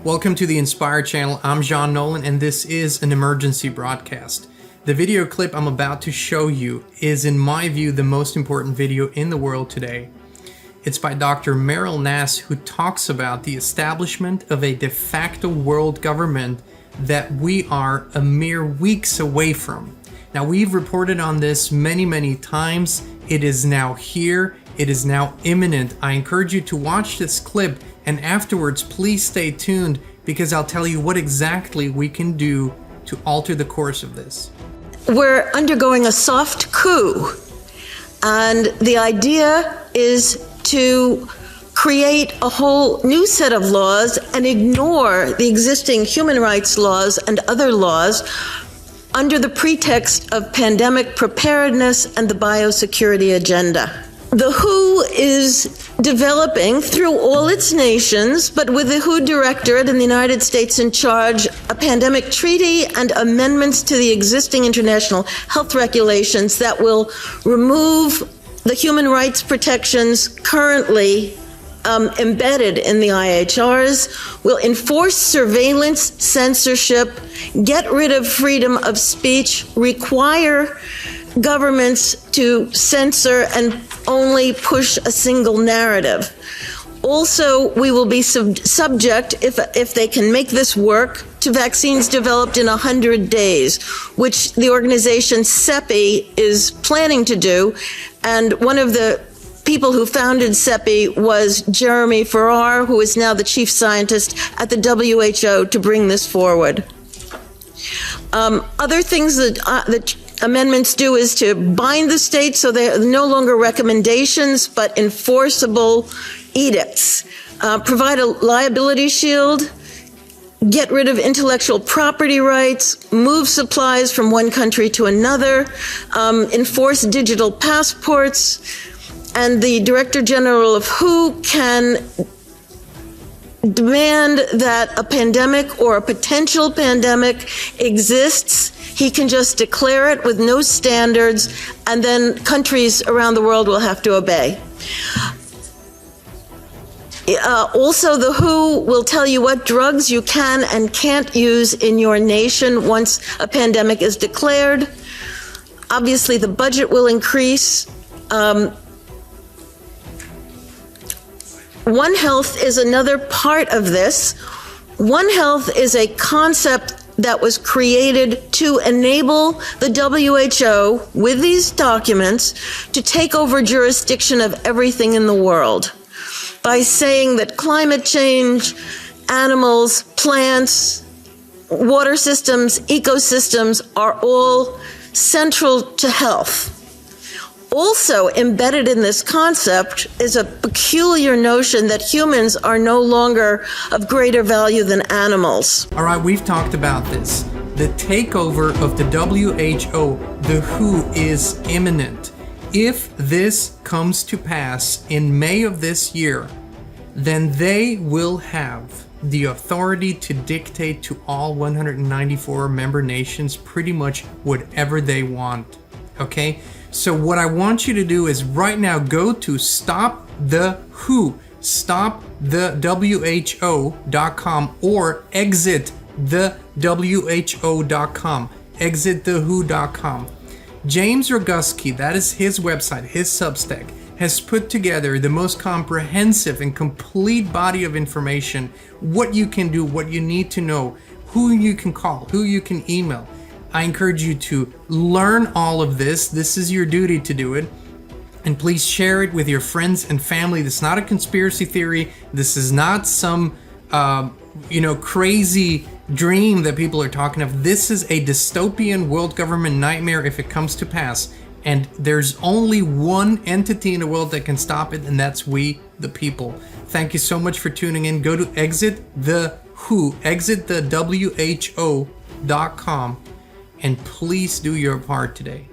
Welcome to the Inspire channel. I'm John Nolan and this is an emergency broadcast. The video clip I'm about to show you is, in my view, the most important video in the world today. It's by Dr. Meryl Nass, who talks about the establishment of a de facto world government that we are a mere weeks away from. Now, we've reported on this many times. It is now here. It is now imminent. I encourage you to watch this clip, and afterwards, please stay tuned because I'll tell you what exactly we can do to alter the course of this. We're undergoing a soft coup, and the idea is to create a whole new set of laws and ignore the existing human rights laws and other laws under the pretext of pandemic preparedness and the biosecurity agenda. The WHO is developing through all its nations, but with the WHO Directorate in the United States in charge, a pandemic treaty and amendments to the existing international health regulations that will remove the human rights protections currently embedded in the IHRs, will enforce surveillance, censorship, get rid of freedom of speech, require governments to censor and only push a single narrative. Also, we will be subject, if they can make this work, to vaccines developed in 100 days, which the organization CEPI is planning to do. And one of the people who founded CEPI was Jeremy Farrar, who is now the chief scientist at the WHO, to bring this forward. Other things that amendments do is to bind the states so they're no longer recommendations but enforceable edicts, provide a liability shield, get rid of intellectual property rights, move supplies from one country to another, enforce digital passports, and the Director General of WHO can demand that a pandemic or a potential pandemic exists. He can just declare it with no standards, and then countries around the world will have to obey. Also, the WHO will tell you what drugs you can and can't use in your nation once a pandemic is declared. Obviously, the budget will increase. One Health is another part of this. One Health is a concept that was created to enable the WHO, with these documents, to take over jurisdiction of everything in the world by saying that climate change, animals, plants, water systems, ecosystems are all central to health. Also embedded in this concept is a peculiar notion that humans are no longer of greater value than animals. All right, we've talked about this. The takeover of the WHO, the WHO, is imminent. If this comes to pass in May of this year, then they will have the authority to dictate to all 194 member nations pretty much whatever they want, okay? So what I want you to do is right now go to stopthewho.com or exit thewho.com, exitthewho.com. James Roguski, that is his website, his Substack, has put together the most comprehensive and complete body of information, what you can do, what you need to know, who you can call, who you can email. I encourage you to learn all of this. This is your duty to do it. And please share it with your friends and family. This is not a conspiracy theory. This is not some, crazy dream that people are talking of. This is a dystopian world government nightmare if it comes to pass. And there's only one entity in the world that can stop it, and that's we, the people. Thank you so much for tuning in. Go to exitthewho.com, and please do your part today.